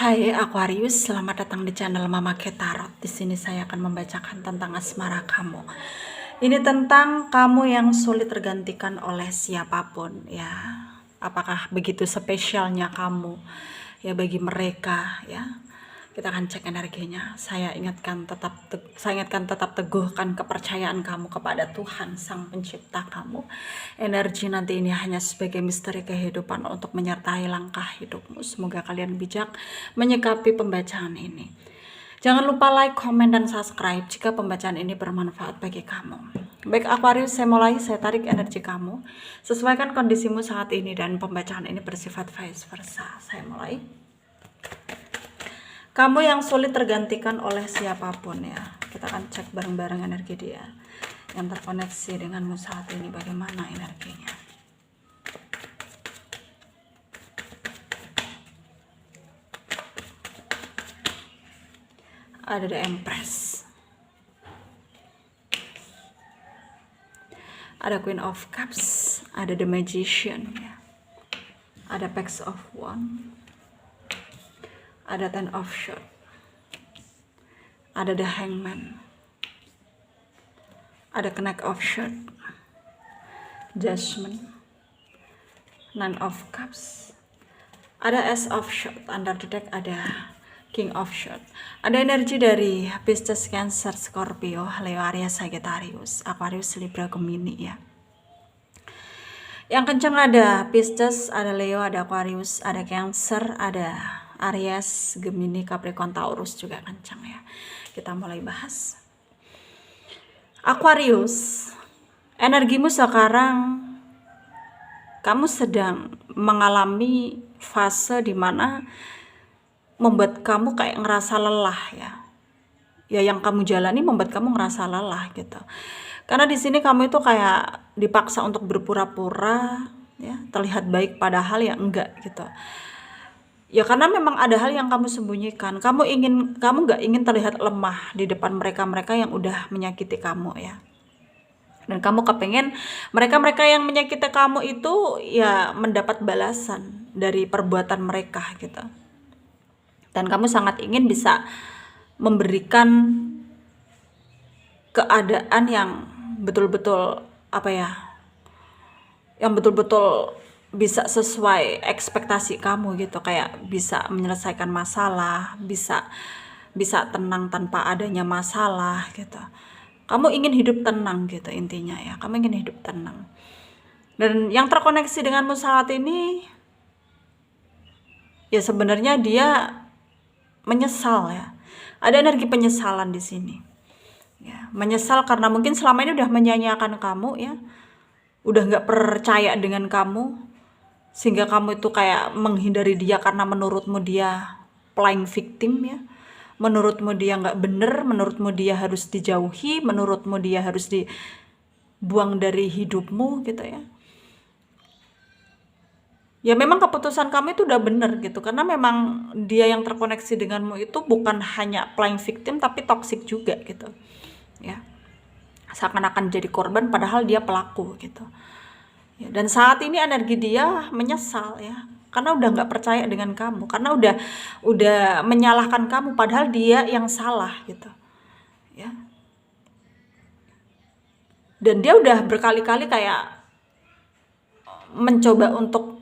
Hai Aquarius, selamat datang di channel Mama Ke Tarot. Di sini saya akan membacakan tentang asmara kamu. Ini tentang kamu yang sulit tergantikan oleh siapapun, ya. Apakah begitu spesialnya kamu ya bagi mereka, ya? Kita akan cek energinya. Saya ingatkan tetap teguhkan kepercayaan kamu kepada Tuhan Sang Pencipta kamu. Energi nanti ini hanya sebagai misteri kehidupan untuk menyertai langkah hidupmu. Semoga kalian bijak menyikapi pembacaan ini. Jangan lupa like, komen, dan subscribe jika pembacaan ini bermanfaat bagi kamu. Baik Aquarius, saya mulai. Saya tarik energi kamu. Sesuaikan kondisimu saat ini dan pembacaan ini bersifat vice versa. Saya mulai. Kamu yang sulit tergantikan oleh siapapun, ya. Kita akan cek bareng-bareng energi dia yang terkoneksi denganmu saat ini, bagaimana energinya. Ada The Empress, ada Queen of Cups, ada The Magician, ya. Ada Page of Wands, ada Ten of Swords, ada The Hangman, ada Knight of Swords, Judgment, Nine of Cups, ada Ace of Swords. Under the deck ada King of Swords. Ada energi dari Pisces, Cancer, Scorpio, Leo, Aries, Sagittarius, Aquarius, Libra, Gemini, ya. Yang kencang ada Pisces, ada Leo, ada Aquarius, ada Cancer, ada Aries, Gemini, Capricorn, Taurus juga kencang, ya. Kita mulai bahas. Aquarius, energimu sekarang kamu sedang mengalami fase dimana membuat kamu kayak ngerasa lelah, ya. Ya, yang kamu jalani membuat kamu ngerasa lelah gitu. Karena di sini kamu itu kayak dipaksa untuk berpura-pura, ya, terlihat baik padahal ya enggak gitu. Ya karena memang ada hal yang kamu sembunyikan. Kamu nggak ingin terlihat lemah di depan mereka yang udah menyakiti kamu, ya. Dan kamu kepengen mereka yang menyakiti kamu itu ya mendapat balasan dari perbuatan mereka gitu. Dan kamu sangat ingin bisa memberikan keadaan yang betul-betul yang betul-betul bisa sesuai ekspektasi kamu gitu, kayak bisa menyelesaikan masalah, bisa tenang tanpa adanya masalah gitu. Kamu ingin hidup tenang gitu intinya, ya. Kamu ingin hidup tenang. Dan yang terkoneksi denganmu saat ini ya sebenarnya dia menyesal, ya. Ada energi penyesalan di sini. Ya, menyesal karena mungkin selama ini udah menyanyiakan kamu, ya. Udah nggak percaya dengan kamu, sehingga kamu itu kayak menghindari dia karena menurutmu dia playing victim, ya. Menurutmu dia nggak bener, menurutmu dia harus dijauhi, menurutmu dia harus dibuang dari hidupmu gitu, ya. Ya memang keputusan kamu itu udah bener gitu, karena memang dia yang terkoneksi denganmu itu bukan hanya playing victim tapi toxic juga gitu, ya. Seakan-akan jadi korban padahal dia pelaku gitu, ya. Dan saat ini energi dia menyesal, ya, karena udah nggak percaya dengan kamu, karena udah menyalahkan kamu padahal dia yang salah gitu, ya. Dan dia udah berkali-kali kayak mencoba untuk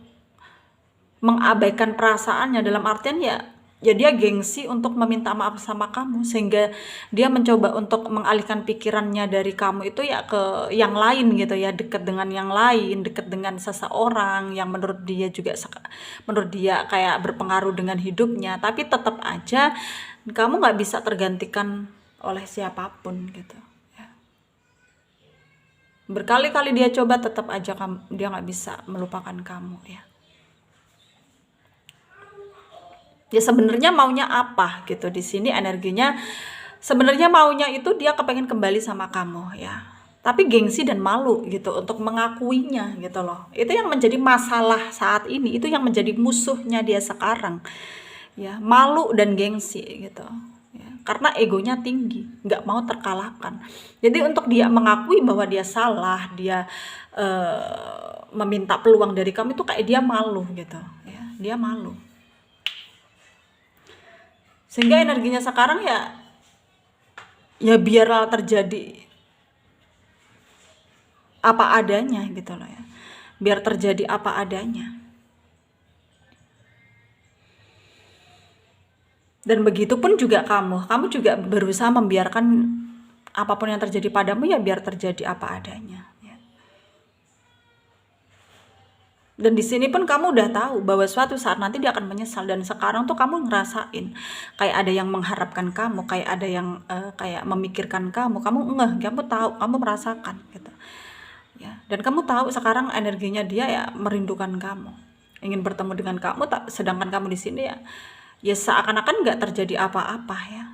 mengabaikan perasaannya, dalam artian ya dia gengsi untuk meminta maaf sama kamu, sehingga dia mencoba untuk mengalihkan pikirannya dari kamu itu ya ke yang lain gitu, ya, dekat dengan yang lain, dekat dengan seseorang yang menurut dia kayak berpengaruh dengan hidupnya, tapi tetap aja kamu nggak bisa tergantikan oleh siapapun gitu, ya. Berkali-kali dia coba, tetap aja dia nggak bisa melupakan kamu, ya. Ya sebenarnya maunya apa gitu di sini energinya. Sebenarnya maunya itu dia kepengen kembali sama kamu, ya. Tapi gengsi dan malu gitu untuk mengakuinya gitu loh. Itu yang menjadi masalah saat ini, itu yang menjadi musuhnya dia sekarang. Ya, malu dan gengsi gitu. Ya, karena egonya tinggi, nggak mau terkalahkan. Jadi untuk dia mengakui bahwa dia salah, dia meminta peluang dari kamu itu kayak dia malu gitu, ya. Dia malu. Sehingga energinya sekarang ya biarlah terjadi apa adanya gitu loh ya. Biar terjadi apa adanya. Dan begitu pun juga kamu juga berusaha membiarkan apapun yang terjadi padamu ya biar terjadi apa adanya. Ya. Dan di sini pun kamu udah tahu bahwa suatu saat nanti dia akan menyesal, dan sekarang tuh kamu ngerasain kayak ada yang mengharapkan kamu, kayak ada yang kayak memikirkan kamu ngeh, kamu tahu, kamu merasakan gitu. Ya, dan kamu tahu sekarang energinya dia ya merindukan kamu, ingin bertemu dengan kamu, sedangkan kamu di sini ya seakan-akan nggak terjadi apa-apa ya.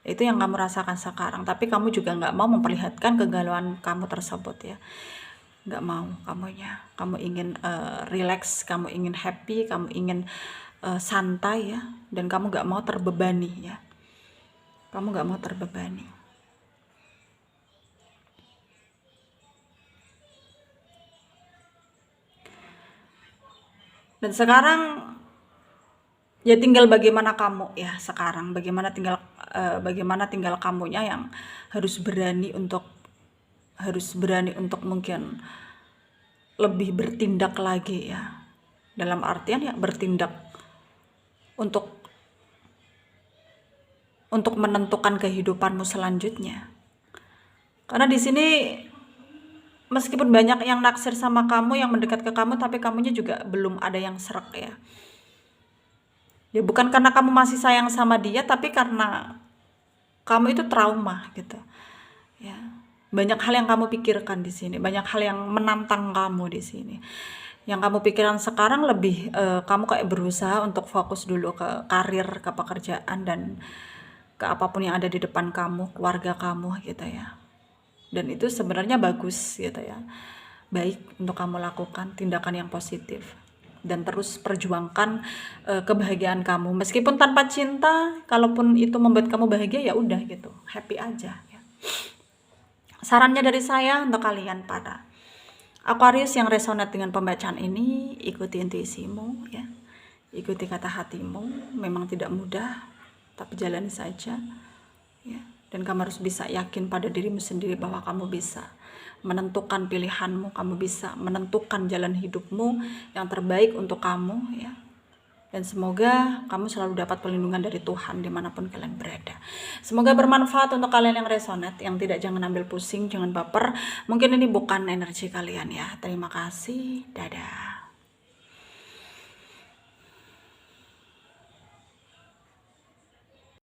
Itu yang kamu rasakan sekarang, tapi kamu juga nggak mau memperlihatkan kegalauan kamu tersebut ya. Nggak mau kamu ingin relax, kamu ingin happy, kamu ingin santai ya, dan kamu nggak mau terbebani ya, kamu nggak mau terbebani. Dan sekarang ya tinggal bagaimana kamu ya sekarang, bagaimana tinggal kamunya yang harus berani untuk mungkin lebih bertindak lagi ya, dalam artian ya bertindak untuk menentukan kehidupanmu selanjutnya. Karena di sini meskipun banyak yang naksir sama kamu, yang mendekat ke kamu, tapi kamunya juga belum ada yang serak ya. Ya bukan karena kamu masih sayang sama dia, tapi karena kamu itu trauma gitu. Ya. Banyak hal yang kamu pikirkan di sini, banyak hal yang menantang kamu di sini. Yang kamu pikirkan sekarang lebih kamu kayak berusaha untuk fokus dulu ke karir, ke pekerjaan, dan ke apapun yang ada di depan kamu, keluarga kamu gitu ya. Dan itu sebenarnya bagus gitu ya. Baik untuk kamu lakukan tindakan yang positif dan terus perjuangkan kebahagiaan kamu. Meskipun tanpa cinta, kalaupun itu membuat kamu bahagia ya udah gitu, happy aja ya. Sarannya dari saya untuk kalian para Aquarius yang resonate dengan pembacaan ini, ikuti intuisimu ya. Ikuti kata hatimu, memang tidak mudah, tapi jalani saja ya. Dan kamu harus bisa yakin pada dirimu sendiri bahwa kamu bisa menentukan pilihanmu, kamu bisa menentukan jalan hidupmu yang terbaik untuk kamu ya. Dan semoga kamu selalu dapat perlindungan dari Tuhan dimanapun kalian berada. Semoga bermanfaat untuk kalian yang resonate, yang tidak, jangan ambil pusing, jangan baper. Mungkin ini bukan energi kalian ya. Terima kasih, dadah.